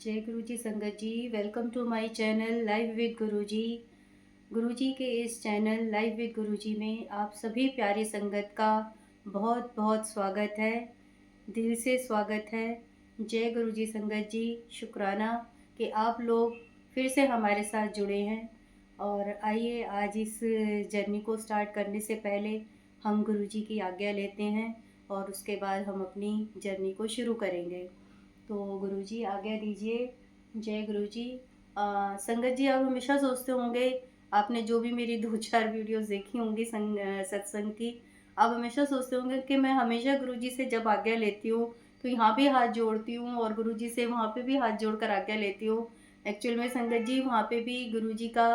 जय गुरु जी संगत जी। Welcome to my channel live with guru ji. गुरु जी के इस चैनल लाइव विद गुरु जी में आप सभी प्यारी संगत का बहुत बहुत स्वागत है, दिल से स्वागत है। जय गुरु जी संगत जी। शुक्राना कि आप लोग फिर से हमारे साथ जुड़े हैं। और आइए आज इस जर्नी को स्टार्ट करने से पहले हम गुरु जी की आज्ञा लेते हैं और उसके बाद हम अपनी जर्नी को शुरू करेंगे। तो गुरुजी आज्ञा दीजिए। जय गुरुजी। संगत जी, आप हमेशा सोचते होंगे, आपने जो भी मेरी 2-4 वीडियोस देखी होंगी सत्संग की, आप हमेशा सोचते होंगे कि मैं हमेशा गुरुजी से जब आज्ञा लेती हूँ तो यहाँ भी हाथ जोड़ती हूँ और गुरुजी से वहाँ पे भी हाथ जोड़कर आज्ञा लेती हूँ। एक्चुअल में संगत जी वहाँ पे भी गुरुजी का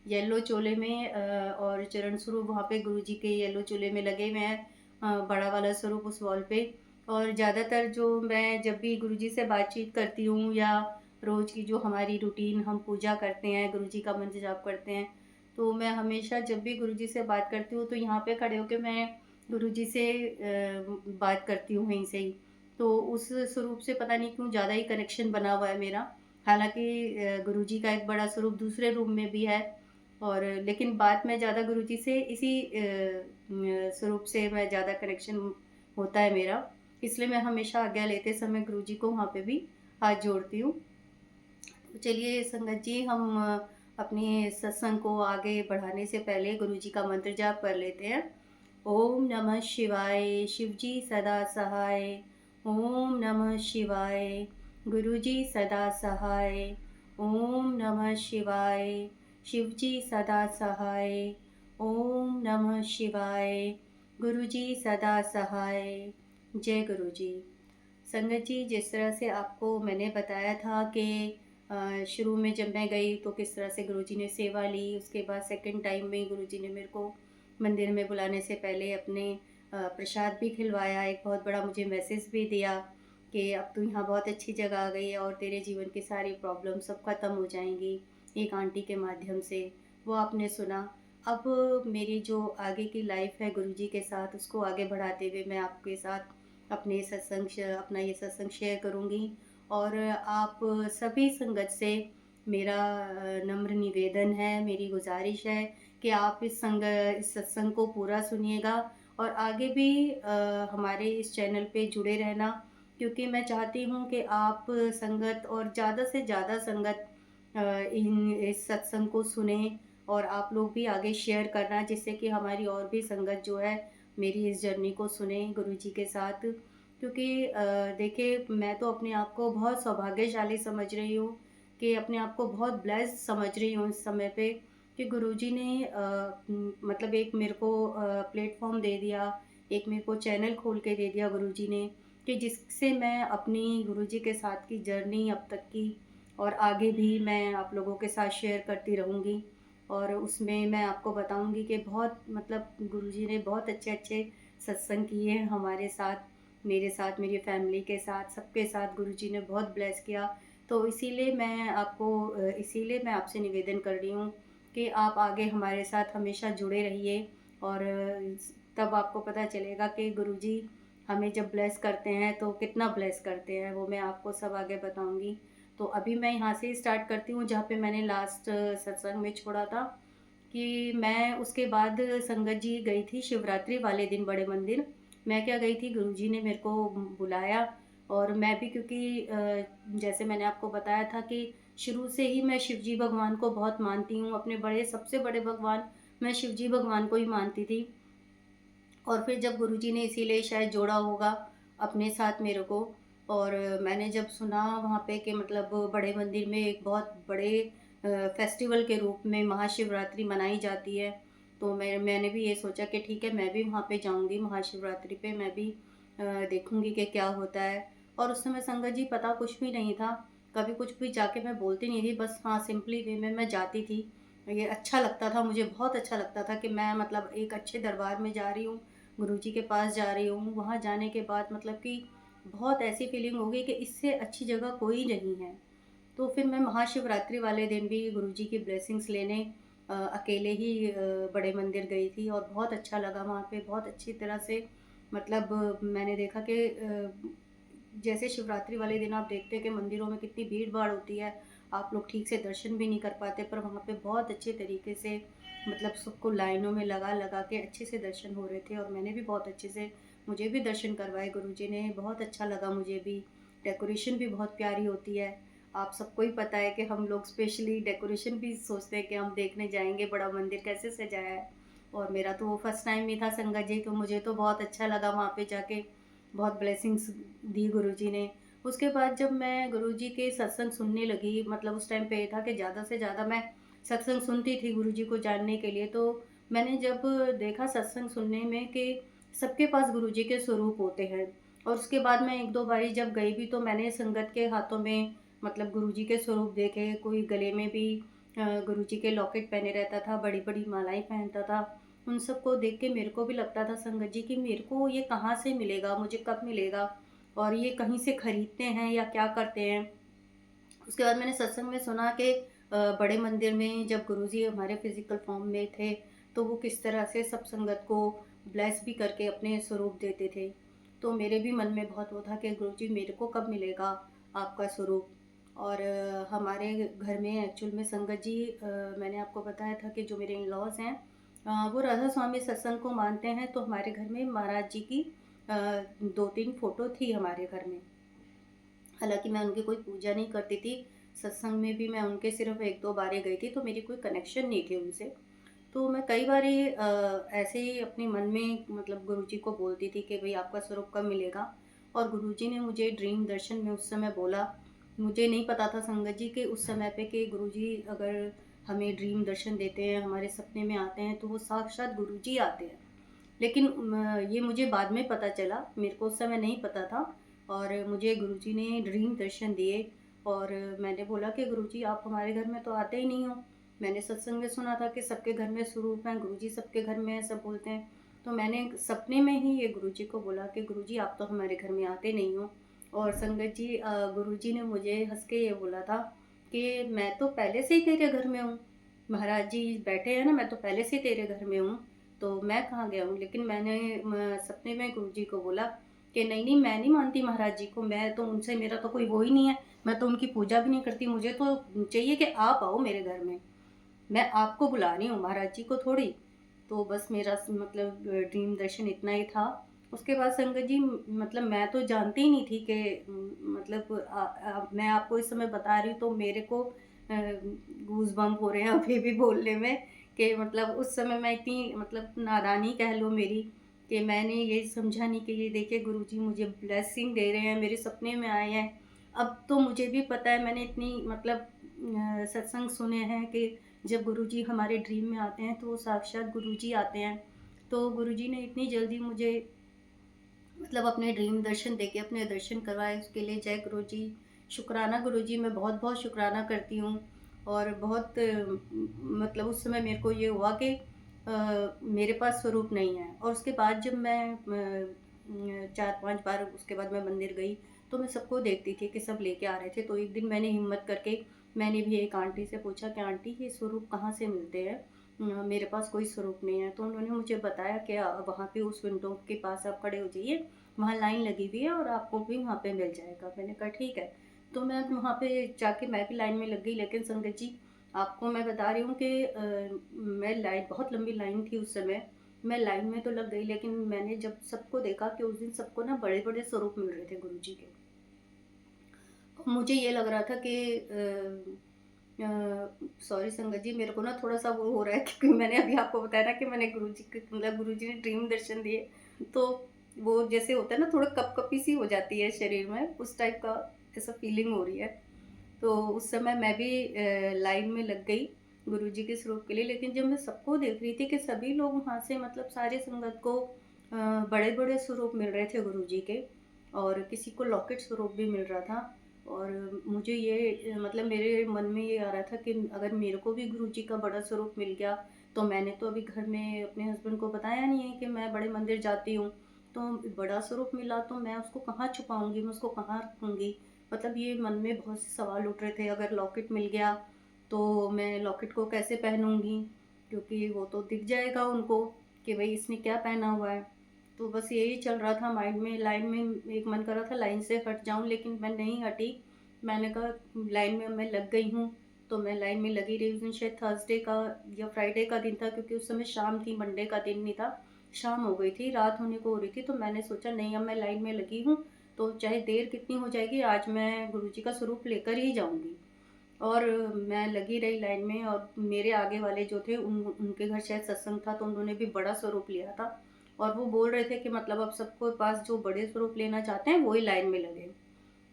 येलो चोले में और चरण स्वरूप वहाँ पे गुरुजी के येलो चोले में लगे हुए हैं, बड़ा वाला स्वरूप उस वॉल पे। और ज़्यादातर जो मैं जब भी गुरुजी से बातचीत करती हूँ या रोज़ की जो हमारी रूटीन हम पूजा करते हैं, गुरुजी का मंत्र जाप करते हैं, तो मैं हमेशा जब भी गुरुजी से बात करती हूँ तो यहाँ पे खड़े होके मैं गुरुजी से बात करती हूँ वहीं से ही। तो उस स्वरूप से पता नहीं क्यों ज़्यादा ही कनेक्शन बना हुआ है मेरा। हालाँकि गुरुजी का एक बड़ा स्वरूप दूसरे रूम में भी है, और लेकिन बात मैं ज़्यादा गुरुजी से इसी स्वरूप से मैं ज़्यादा कनेक्शन होता है मेरा। इसलिए मैं हमेशा आज्ञा लेते समय गुरुजी को वहाँ पे भी हाथ जोड़ती हूँ। तो चलिए संगत जी, हम अपने सत्संग को आगे बढ़ाने से पहले गुरुजी का मंत्र जाप कर लेते हैं। ओम नमः शिवाय, शिवजी सदा सहाय। ओम नमः शिवाय, गुरुजी सदा सहाय। ओम नमः शिवाय, शिवजी सदा सहाय। ओम नमः शिवाय, गुरुजी सदा सहाय। जय गुरुजी। संगत जी, जिस तरह से आपको मैंने बताया था कि शुरू में जब मैं गई तो किस तरह से गुरुजी ने सेवा ली, उसके बाद सेकंड टाइम में गुरुजी ने मेरे को मंदिर में बुलाने से पहले अपने प्रसाद भी खिलवाया, एक बहुत बड़ा मुझे मैसेज भी दिया कि अब तू यहाँ बहुत अच्छी जगह आ गई है और तेरे जीवन की सारी प्रॉब्लम सब खत्म हो जाएंगी, एक आंटी के माध्यम से। वो आपने सुना। अब मेरी जो आगे की लाइफ है गुरुजी के साथ, उसको आगे बढ़ाते हुए मैं आपके साथ अपना ये सत्संग शेयर करूँगी। और आप सभी संगत से मेरा नम्र निवेदन है, मेरी गुज़ारिश है कि आप इस सत्संग को पूरा सुनिएगा और आगे भी हमारे इस चैनल पे जुड़े रहना, क्योंकि मैं चाहती हूँ कि आप संगत और ज़्यादा से ज़्यादा संगत इस सत्संग को सुनें और आप लोग भी आगे शेयर करना, जिससे कि हमारी और भी संगत जो है मेरी इस जर्नी को सुने गुरुजी के साथ। क्योंकि देखिए, मैं तो अपने आप को बहुत सौभाग्यशाली समझ रही हूँ कि अपने आप को बहुत ब्लेस्ड समझ रही हूँ इस समय पे कि गुरुजी ने मतलब एक मेरे को प्लेटफॉर्म दे दिया, एक मेरे को चैनल खोल के दे दिया गुरुजी ने, कि जिससे मैं अपनी गुरुजी के साथ की जर्नी अब तक की और आगे भी मैं आप लोगों के साथ शेयर करती रहूँगी। और उसमें मैं आपको बताऊँगी कि बहुत मतलब गुरुजी ने बहुत अच्छे-अच्छे सत्संग किए हैं हमारे साथ, मेरे साथ, मेरी फैमिली के साथ, सबके साथ गुरुजी ने बहुत ब्लेस किया। तो इसीलिए मैं आपसे निवेदन कर रही हूँ कि आप आगे हमारे साथ हमेशा जुड़े रहिए। और तब आपको पता चलेगा कि गुरुजी हमें जब ब्लेस करते हैं तो कितना ब्लेस करते हैं, वो मैं आपको सब आगे बताऊँगी। तो अभी मैं यहाँ से स्टार्ट करती हूँ जहाँ पे मैंने लास्ट सत्संग में छोड़ा था, कि मैं उसके बाद संगत जी गई थी शिवरात्रि वाले दिन बड़े मंदिर। मैं क्या गई थी, गुरुजी ने मेरे को बुलाया और मैं भी, क्योंकि जैसे मैंने आपको बताया था कि शुरू से ही मैं शिवजी भगवान को बहुत मानती हूँ, अपने बड़े सबसे बड़े भगवान मैं शिवजी भगवान को ही मानती थी। और फिर जब गुरुजी ने इसीलिए शायद जोड़ा होगा अपने साथ मेरे को। और मैंने जब सुना वहाँ पे कि मतलब बड़े मंदिर में एक बहुत बड़े फेस्टिवल के रूप में महाशिवरात्रि मनाई जाती है, तो मैंने भी ये सोचा कि ठीक है, मैं भी वहाँ पे जाऊँगी महाशिवरात्रि पे, मैं भी देखूँगी कि क्या होता है। और उस समय संगत जी पता कुछ भी नहीं था, कभी कुछ भी जाके मैं बोलती नहीं थी, बस हाँ सिंपली वे में मैं जाती थी। ये अच्छा लगता था, मुझे बहुत अच्छा लगता था कि मैं मतलब एक अच्छे दरबार में जा रही हूँ, गुरुजी के पास जा रही हूँ। वहाँ जाने के बाद मतलब कि बहुत ऐसी फीलिंग हो गई कि इससे अच्छी जगह कोई नहीं है। तो फिर मैं महाशिवरात्रि वाले दिन भी गुरुजी की ब्लेसिंग्स लेने अकेले ही बड़े मंदिर गई थी और बहुत अच्छा लगा वहाँ पे, बहुत अच्छी तरह से मतलब मैंने देखा कि जैसे शिवरात्रि वाले दिन आप देखते हैं कि मंदिरों में कितनी भीड़-भाड़ होती है, आप लोग ठीक से दर्शन भी नहीं कर पाते, पर वहाँ पे बहुत अच्छे तरीके से मतलब सबको लाइनों में लगा-लगा के अच्छे से दर्शन हो रहे थे और मैंने भी बहुत अच्छे से मुझे भी दर्शन करवाए गुरुजी ने, बहुत अच्छा लगा मुझे भी। डेकोरेशन भी बहुत प्यारी होती है। आप सबको ही पता है कि हम लोग स्पेशली डेकोरेशन भी सोचते हैं कि हम देखने जाएँगे, बड़ा मंदिर कैसे सजाया है। और मेरा तो वो फर्स्ट टाइम ही था संगत जी, तो मुझे तो बहुत अच्छा लगा वहाँ पे जाके, बहुत ब्लेसिंग्स दी गुरुजी ने। उसके बाद जब मैं गुरुजी के सत्संग सुनने लगी, मतलब उस टाइम पे ये था कि ज़्यादा से ज़्यादा मैं सत्संग सुनती थी गुरुजी को जानने के लिए, तो मैंने जब देखा सत्संग सुनने में कि सबके पास गुरुजी के स्वरूप होते हैं। और उसके बाद मैं 1-2 बारी जब गई भी, तो मैंने संगत के हाथों में मतलब गुरुजी के स्वरूप देखे, कोई गले में भी गुरुजी के लॉकेट पहने रहता था, बड़ी-बड़ी मालाएँ पहनता था। उन सबको देख के मेरे को भी लगता था संगत जी कि मेरे को ये कहाँ से मिलेगा, मुझे कब मिलेगा और ये कहीं से खरीदते हैं या क्या करते हैं। उसके बाद मैंने सत्संग में सुना कि बड़े मंदिर में जब गुरुजी हमारे फिज़िकल फॉर्म में थे, तो वो किस तरह से सब संगत को ब्लेस भी करके अपने स्वरूप देते थे। तो मेरे भी मन में बहुत वो था कि गुरुजी मेरे को कब मिलेगा आपका स्वरूप। और हमारे घर में एक्चुअल में संगत जी, मैंने आपको बताया था कि जो मेरे इन-लॉज़ हैं, वो राधा स्वामी सत्संग को मानते हैं, तो हमारे घर में महाराज जी की 2-3 फ़ोटो थी हमारे घर में। हालाँकि मैं उनकी कोई पूजा नहीं करती थी, सत्संग में भी मैं उनके सिर्फ़ 1-2 बार ही गई थी, तो मेरी कोई कनेक्शन नहीं थी उनसे। तो मैं कई बारी ऐसे ही अपने मन में मतलब गुरुजी को बोलती थी कि भई आपका स्वरूप कब मिलेगा? और गुरुजी ने मुझे ड्रीम दर्शन में उस समय बोला। मुझे नहीं पता था संगत जी कि उस समय पे कि गुरुजी अगर हमें ड्रीम दर्शन देते हैं, हमारे सपने में आते हैं, तो वो साक्षात गुरुजी आते हैं। लेकिन ये मुझे बाद में पता चला, मेरे को उस समय नहीं पता था और मुझे गुरुजी ने ड्रीम दर्शन दिए और मैंने बोला कि गुरुजी आप हमारे घर में तो आते ही नहीं हो। मैंने सत्संग में सुना था कि सबके घर में स्वरूप हैं, गुरुजी सबके घर में हैं, सब बोलते हैं। तो मैंने सपने में ही ये गुरुजी को बोला कि गुरुजी आप तो हमारे घर में आते नहीं हो। और संगत जी, गुरुजी ने मुझे हँस के ये बोला था कि मैं तो पहले से ही तेरे घर में हूँ। महाराज जी बैठे हैं ना, मैं तो पहले से ही तेरे घर में हूँ। तो मैं कहाँ गया हूँ? लेकिन मैंने सपने में गुरुजी को बोला कि नहीं-नहीं मैं नहीं मानती महाराज जी को, मैं तो उनसे मेरा तो कोई वो ही नहीं है, मैं तो उनकी पूजा भी नहीं करती, मुझे तो चाहिए कि आप आओ मेरे घर में, मैं आपको बुला रही हूँ, महाराज जी को थोड़ी। तो बस मेरा मतलब ड्रीम दर्शन इतना ही था। उसके बाद संगत जी, मतलब मैं तो जानती ही नहीं थी कि मतलब मैं आपको इस समय बता रही हूँ तो मेरे को गूज़बम्प हो रहे हैं अभी भी बोलने में कि मतलब उस समय मैं इतनी मतलब नादानी कह लो मेरी कि मैंने ये समझा नहीं कि ये देखिए गुरुजी मुझे ब्लेसिंग दे रहे हैं, मेरे सपने में आए हैं। अब तो मुझे भी पता है, मैंने इतनी मतलब सत्संग सुने हैं कि जब गुरुजी हमारे ड्रीम में आते हैं तो वो साक्षात गुरुजी आते हैं। तो गुरुजी ने इतनी जल्दी मुझे मतलब अपने ड्रीम दर्शन देके अपने दर्शन करवाए, उसके लिए जय गुरुजी। शुक्राना गुरुजी, मैं बहुत-बहुत शुक्राना करती हूँ। और बहुत मतलब उस समय मेरे को ये हुआ कि मेरे पास स्वरूप नहीं है। और उसके बाद जब मैं 4-5 बार उसके बाद मैं मंदिर गई, तो मैं सबको देखती थी कि सब लेके आ रहे थे। तो एक दिन मैंने हिम्मत करके मैंने भी एक आंटी से पूछा कि आंटी ये स्वरूप कहाँ से मिलते हैं? मेरे पास कोई स्वरूप नहीं है। तो उन्होंने मुझे बताया कि वहाँ पे उस विंडो के पास आप खड़े हो जाइए, वहाँ लाइन लगी हुई है और आपको भी वहाँ पे मिल जाएगा। मैंने कहा ठीक है। तो मैं वहाँ पे जाके मैं भी लाइन में लग गई, लेकिन संगत जी आपको मैं बता रही हूँ कि मैं लाइन बहुत लंबी लाइन थी उस समय। मैं लाइन में तो लग गई, लेकिन मैंने जब सबको देखा कि उस दिन सबको ना बड़े-बड़े स्वरूप मिल रहे थे गुरुजी के। मुझे ये लग रहा था कि सॉरी संगत जी, मेरे को ना थोड़ा-सा वो हो रहा है क्योंकि मैंने अभी आपको बताया ना कि मैंने गुरुजी के मतलब गुरुजी ने ड्रीम दर्शन दिए, तो वो जैसे होता है ना, थोड़ा कँपकँपी सी हो जाती है शरीर में, उस टाइप का ऐसा फीलिंग हो रही है। तो उस समय मैं भी लाइन में लग गई गुरुजी के स्वरूप के लिए, लेकिन जब मैं सबको देख रही थी कि सभी लोग वहाँ से मतलब सारे संगत को बड़े-बड़े स्वरूप मिल रहे थे गुरुजी के और किसी को लॉकेट स्वरूप भी मिल रहा था। और मुझे ये मतलब मेरे मन में ये आ रहा था कि अगर मेरे को भी गुरुजी का बड़ा स्वरूप मिल गया, तो मैंने तो अभी घर में अपने हस्बैंड को बताया नहीं है कि मैं बड़े मंदिर जाती हूँ। तो बड़ा स्वरूप मिला तो मैं उसको कहाँ छुपाऊँगी, मैं उसको कहाँ रखूँगी? मतलब ये मन में बहुत से सवाल उठ रहे थे, अगर लॉकेट मिल गया, तो मैं लॉकेट को कैसे पहनूँगी? क्योंकि वो तो दिख जाएगा उनको कि भई इसने क्या पहना हुआ है। तो बस यही चल रहा था माइंड में, लाइन में एक मन कर रहा था लाइन से हट जाऊँ, लेकिन मैं नहीं हटी। मैंने कहा लाइन में मैं लग गई हूँ, तो मैं लाइन में लगी रही। उस दिन शायद थर्सडे का या फ्राइडे का दिन था, क्योंकि उस समय शाम थी, मंडे का दिन नहीं था, शाम हो गई थी, रात होने को हो रही थी। तो मैंने सोचा नहीं, अब मैं लाइन में लगी हूँ तो चाहे देर कितनी हो जाएगी, आज मैं गुरुजी का स्वरूप लेकर ही जाऊँगी। और मैं लगी रही लाइन में, और मेरे आगे वाले जो थे उनके घर शायद सत्संग था, तो उन्होंने भी बड़ा स्वरूप लिया था। और वो बोल रहे थे कि मतलब अब सबको पास जो बड़े स्वरूप लेना चाहते हैं वो ही लाइन में लगे,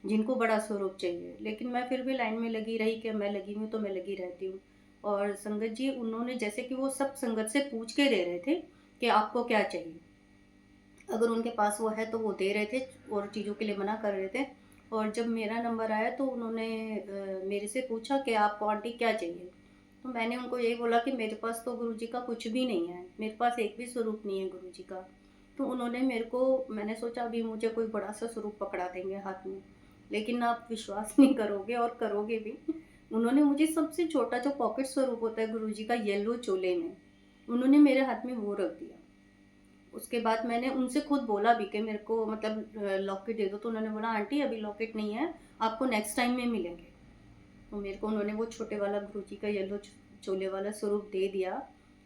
जिनको बड़ा स्वरूप चाहिए। लेकिन मैं फिर भी लाइन में लगी रही कि मैं लगी हूँ तो मैं लगी रहती हूँ। और संगत जी उन्होंने जैसे कि वो सब संगत से पूछ के दे रहे थे कि आपको क्या चाहिए, अगर उनके पास वो है तो वो दे रहे थे, और चीज़ों के लिए मना कर रहे थे। और जब मेरा नंबर आया तो उन्होंने मेरे से पूछा कि आपको आंटी क्या चाहिए? तो मैंने उनको यही बोला कि मेरे पास तो गुरुजी का कुछ भी नहीं है, मेरे पास एक भी स्वरूप नहीं है गुरुजी का। तो उन्होंने मेरे को, मैंने सोचा अभी मुझे कोई बड़ा सा स्वरूप पकड़ा देंगे हाथ में, लेकिन आप विश्वास नहीं करोगे और करोगे भी। उन्होंने मुझे सबसे छोटा जो पॉकेट स्वरूप होता है गुरुजी का, येलो चोले में, उन्होंने मेरे हाथ में वो रख दिया। उसके बाद मैंने उनसे खुद बोला भी कि मेरे को मतलब लॉकेट दे दो, तो उन्होंने बोला आंटी अभी लॉकेट नहीं है, आपको नेक्स्ट टाइम में मिलेंगे। तो मेरे को उन्होंने वो छोटे वाला गुरुजी का येलो चोले वाला स्वरूप दे दिया।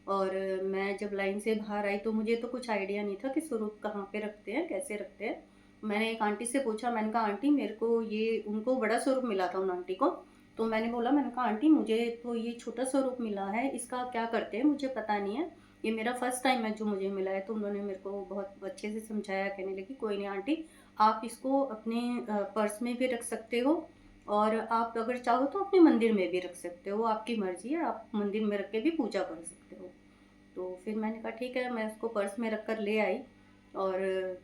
और मैं जब लाइन से बाहर आई तो मुझे तो कुछ आइडिया नहीं था कि स्वरूप कहाँ पे रखते हैं, कैसे रखते हैं। मैंने एक आंटी से पूछा, मैंने कहा आंटी मेरे को ये, उनको बड़ा स्वरूप मिला था उन आंटी को, तो मैंने बोला, मैंने कहा आंटी मुझे तो ये छोटा स्वरूप मिला है, इसका क्या करते हैं मुझे पता नहीं है, ये मेरा फर्स्ट टाइम है जो मुझे मिला है। तो उन्होंने मेरे को बहुत अच्छे से समझाया, कहने लगी कोई नहीं आंटी, आप इसको अपने पर्स में भी रख सकते हो, और आप अगर चाहो तो अपने मंदिर में भी रख सकते हो, आपकी मर्ज़ी है, आप मंदिर में रख के भी पूजा कर सकते हो। तो फिर मैंने कहा ठीक है, मैं उसको पर्स में रख कर ले आई। और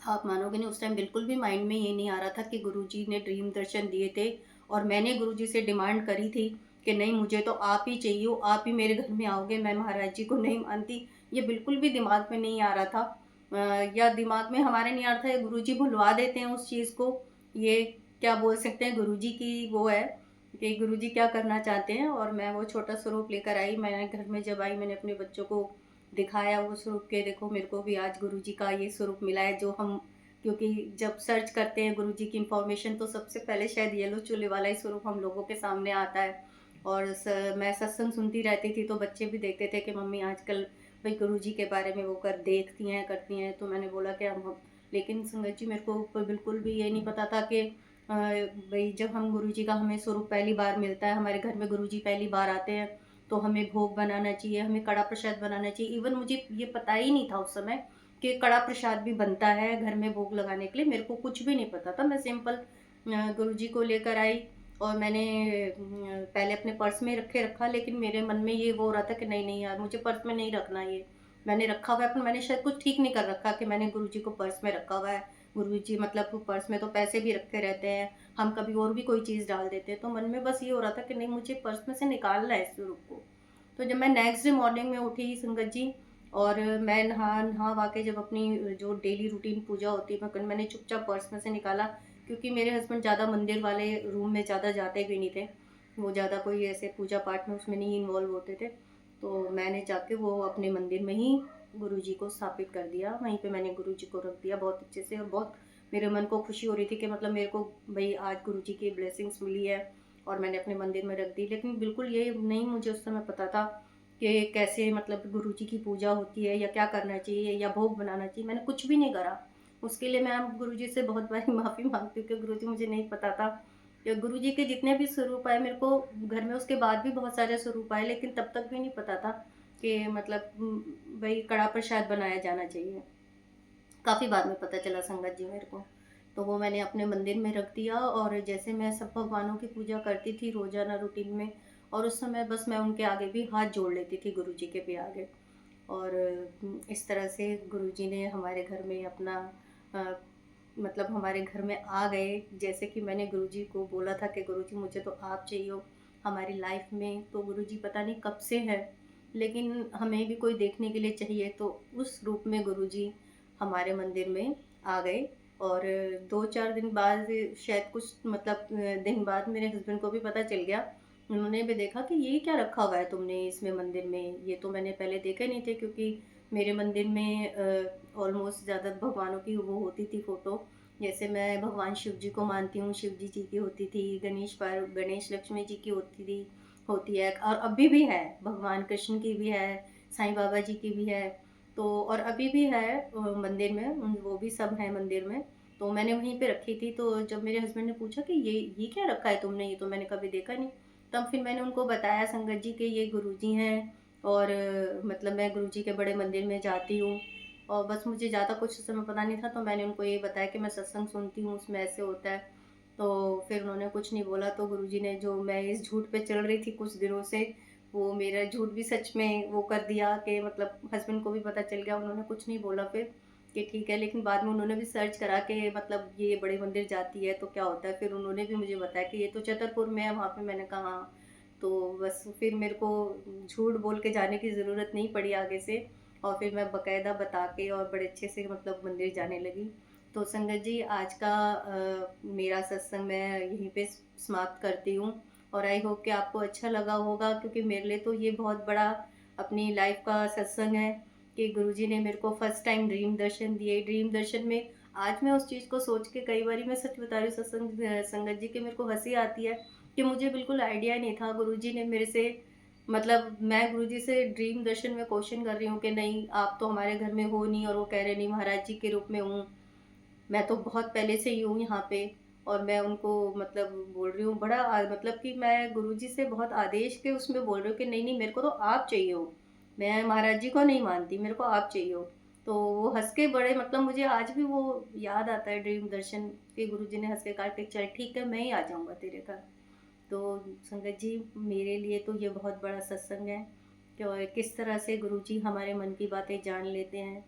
आप मानोगे नहीं, उस टाइम बिल्कुल भी माइंड में ये नहीं आ रहा था कि गुरुजी ने ड्रीम दर्शन दिए थे और मैंने गुरुजी से डिमांड करी थी कि नहीं मुझे तो आप ही चाहिए हो, आप ही मेरे घर में आओगे, मैं महाराज जी को नहीं मानती। ये बिल्कुल भी दिमाग में नहीं आ रहा था। या दिमाग में हमारे नहीं आ रहा था, ये गुरुजी भुलवा देते हैं उस चीज़ को। ये क्या बोल सकते हैं, गुरुजी की वो है कि गुरुजी क्या करना चाहते हैं। और मैं वो छोटा स्वरूप लेकर आई, मैंने घर में जब आई मैंने अपने बच्चों को दिखाया वो स्वरूप के, देखो मेरे को भी आज गुरुजी का ये स्वरूप मिला है जो हम, क्योंकि जब सर्च करते हैं गुरुजी की इन्फॉर्मेशन तो सबसे पहले शायद येलो चूल्हे वाला ही स्वरूप हम लोगों के सामने आता है। और मैं सत्संग सुनती रहती थी तो बच्चे भी देखते थे कि मम्मी आजकल भाई गुरुजी के बारे में वो कर देखती हैं करती हैं। तो मैंने बोला कि हम, लेकिन संगत जी मेरे को बिल्कुल भी ये नहीं पता था कि भाई जब हम गुरुजी का, हमें स्वरूप पहली बार मिलता है, हमारे घर में गुरुजी पहली बार आते हैं, तो हमें भोग बनाना चाहिए, हमें कड़ा प्रसाद बनाना चाहिए। इवन मुझे ये पता ही नहीं था उस समय कि कड़ा प्रसाद भी बनता है घर में भोग लगाने के लिए, मेरे को कुछ भी नहीं पता था। मैं सिंपल गुरुजी को लेकर आई, और मैंने पहले अपने पर्स में रखे रखा, लेकिन मेरे मन में ये वो हो रहा था कि नहीं नहीं यार मुझे पर्स में नहीं रखना ये, मैंने रखा हुआ है, पर मैंने शायद कुछ ठीक नहीं कर रखा कि मैंने गुरुजी को पर्स में रखा हुआ है। गुरुजी मतलब पर्स में तो पैसे भी रखे रहते हैं, हम कभी और भी कोई चीज़ डाल देते हैं, तो मन में बस ये हो रहा था कि नहीं मुझे पर्स में से निकालना है इस स्वरूप को। तो जब मैं नेक्स्ट डे मॉर्निंग में उठी संगत जी, और मैं नहा नहा वा के जब अपनी जो डेली रूटीन पूजा होती है मैंने चुपचाप पर्स में से निकाला, क्योंकि मेरे हस्बैंड ज़्यादा मंदिर वाले रूम में ज़्यादा जाते भी नहीं थे, वो ज़्यादा कोई ऐसे पूजा पाठ में उसमें नहीं इन्वॉल्व होते थे। तो मैंने जाके वो अपने मंदिर में ही गुरुजी को स्थापित कर दिया, वहीं पे मैंने गुरुजी को रख दिया बहुत अच्छे से। और बहुत मेरे मन को खुशी हो रही थी कि मतलब मेरे को भाई आज गुरुजी की ब्लेसिंग्स मिली है, और मैंने अपने मंदिर में रख दी। लेकिन बिल्कुल ये नहीं मुझे उस समय पता था कि कैसे मतलब गुरुजी की पूजा होती है, या क्या करना चाहिए, या भोग बनाना चाहिए, मैंने कुछ भी नहीं करा। उसके लिए मैं अब गुरुजी से बहुत बारी माफ़ी माँगती हूँ कि गुरुजी मुझे नहीं पता था। या गुरुजी के जितने भी स्वरूप आए मेरे को घर में, उसके बाद भी बहुत सारे स्वरूप आए, लेकिन तब तक भी नहीं पता था कि मतलब भई कड़ा प्रसाद बनाया जाना चाहिए। काफ़ी बाद में पता चला संगत जी मेरे को। तो वो मैंने अपने मंदिर में रख दिया, और जैसे मैं सब भगवानों की पूजा करती थी रोज़ाना रूटीन में, और उस समय बस मैं उनके आगे भी हाथ जोड़ लेती थी गुरुजी के भी आगे। और इस तरह से गुरुजी ने हमारे घर में अपना अ, मतलब हमारे घर में आ गए। जैसे कि मैंने गुरुजी को बोला था कि गुरुजी मुझे तो आप चाहिए हो हमारी लाइफ में, तो गुरुजी पता नहीं कब से है, लेकिन हमें भी कोई देखने के लिए चाहिए, तो उस रूप में गुरुजी हमारे मंदिर में आ गए। और 2-4 दिन बाद, शायद कुछ मतलब दिन बाद मेरे हस्बैंड को भी पता चल गया। उन्होंने भी देखा कि ये क्या रखा हुआ है तुमने इसमें मंदिर में, ये तो मैंने पहले देखे नहीं थे, क्योंकि मेरे मंदिर में ऑलमोस्ट ज़्यादा भगवानों की वो होती थी फ़ोटो। जैसे मैं भगवान शिव जी को मानती हूँ, शिव जी की होती थी, गणेश लक्ष्मी जी की होती है और अभी भी है, भगवान कृष्ण की भी है, साईं बाबा जी की भी है। तो और अभी भी है मंदिर में, वो भी सब हैं मंदिर में। तो मैंने वहीं पे रखी थी, तो जब मेरे हस्बैंड ने पूछा कि ये क्या रखा है तुमने, ये तो मैंने कभी देखा नहीं। तब फिर मैंने उनको बताया संगत जी कि ये गुरुजी हैं और मतलब मैं गुरुजी के बड़े मंदिर में जाती हूँ और बस मुझे ज़्यादा कुछ उस समय पता नहीं था, तो मैंने उनको ये बताया कि मैं सत्संग सुनती हूँ, उसमें ऐसे होता है। तो फिर उन्होंने कुछ नहीं बोला, तो गुरुजी ने जो मैं इस झूठ पे चल रही थी कुछ दिनों से, वो मेरा झूठ भी सच में वो कर दिया कि मतलब हस्बैंड को भी पता चल गया, उन्होंने कुछ नहीं बोला फिर कि ठीक है। लेकिन बाद में उन्होंने भी सर्च करा के मतलब ये बड़े मंदिर जाती है तो क्या होता है, फिर उन्होंने भी मुझे बताया कि ये तो छतरपुर में है, वहाँ पे मैंने कहा हाँ। तो बस फिर मेरे को झूठ बोल के जाने की ज़रूरत नहीं पड़ी आगे से, और फिर मैं बाकायदा बता के और बड़े अच्छे से मतलब मंदिर जाने लगी। तो संगत जी, आज का मेरा सत्संग मैं यहीं पे समाप्त करती हूँ और आई होप कि आपको अच्छा लगा होगा, क्योंकि मेरे लिए तो ये बहुत बड़ा अपनी लाइफ का सत्संग है कि गुरुजी ने मेरे को फर्स्ट टाइम ड्रीम दर्शन दिए। ड्रीम दर्शन में आज मैं उस चीज़ को सोच के कई बारी मैं सच बता रही हूँ संगत जी, कि मेरे को हँसी आती है कि मुझे बिल्कुल आइडिया नहीं था। गुरुजी ने मेरे से मतलब मैं गुरुजी से ड्रीम दर्शन में क्वेश्चन कर रही हूँ कि नहीं आप तो हमारे घर में हो नहीं, और वो कह रहे नहीं महाराज जी के रूप में हूँ, मैं तो बहुत पहले से ही हूँ यहाँ पे। और मैं उनको मतलब बोल रही हूँ बड़ा मतलब कि मैं गुरुजी से बहुत आदेश के उसमें बोल रही हूँ कि नहीं नहीं मेरे को तो आप चाहिए हो, मैं महाराज जी को नहीं मानती, मेरे को आप चाहिए हो। तो वो हंस के बड़े मतलब मुझे आज भी वो याद आता है ड्रीम दर्शन के, गुरुजी ने हंस के कहा कि चल ठीक है मैं ही आ जाऊँगा तेरे घर। तो संगत जी, मेरे लिए तो ये बहुत बड़ा सत्संग है कि और किस तरह से गुरुजी हमारे मन की बातें जान लेते हैं।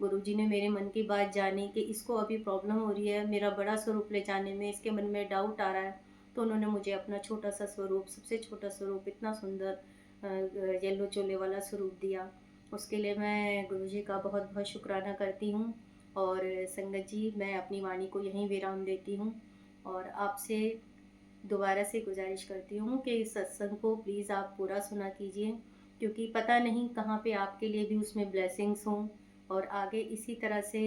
गुरुजी ने मेरे मन की बात जानी कि इसको अभी प्रॉब्लम हो रही है मेरा बड़ा स्वरूप ले जाने में, इसके मन में डाउट आ रहा है। तो उन्होंने मुझे अपना छोटा सा स्वरूप, सबसे छोटा स्वरूप, इतना सुंदर येलो चोले वाला स्वरूप दिया। उसके लिए मैं गुरुजी का बहुत बहुत शुक्राना करती हूँ। और संगत जी, मैं अपनी वाणी को यहीं विराम देती हूँ और आपसे दोबारा से गुजारिश करती हूँ कि इस सत्संग को प्लीज़ आप पूरा सुना कीजिए, क्योंकि पता नहीं कहाँ पे आपके लिए भी उसमें ब्लेसिंग्स हों। और आगे इसी तरह से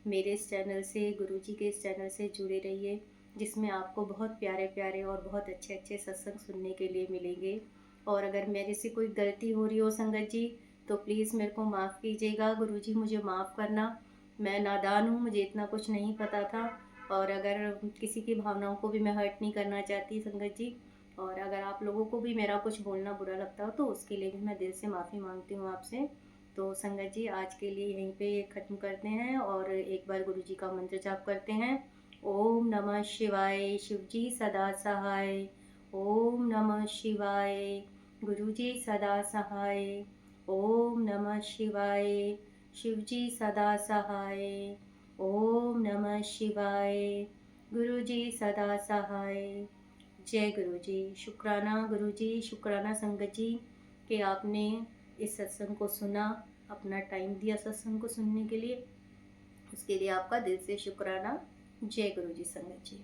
मेरे इस चैनल से, गुरुजी के इस चैनल से जुड़े रहिए, जिसमें आपको बहुत प्यारे प्यारे और बहुत अच्छे अच्छे सत्संग सुनने के लिए मिलेंगे। और अगर मेरे से कोई गलती हो रही हो संगत जी, तो प्लीज़ मेरे को माफ़ कीजिएगा। गुरुजी मुझे माफ़ करना, मैं नादान हूँ, मुझे इतना कुछ नहीं पता था। और अगर किसी की भावनाओं को भी मैं हर्ट नहीं करना चाहती संगत जी, और अगर आप लोगों को भी मेरा कुछ बोलना बुरा लगता हो तो उसके लिए भी मैं दिल से माफ़ी मांगती हूँ आपसे। तो संगत जी, आज के लिए यहीं पे ख़त्म करते हैं और एक बार गुरु जी का मंत्र जाप करते हैं। ओम नमः शिवाय, शिव जी सदा सहाय। ओम नमः शिवाय, गुरु जी सदा सहाय। ओम नमः शिवाय, शिव जी सदा सहाय। ओम नमः शिवाय, गुरु जी सदा सहाय। जय गुरु जी। शुक्राना गुरु जी, शुक्राना संगत जी कि आपने इस सत्संग को सुना, अपना टाइम दिया सत्संग को सुनने के लिए। उसके लिए आपका दिल से शुक्राना। जय गुरु जी संगत जी।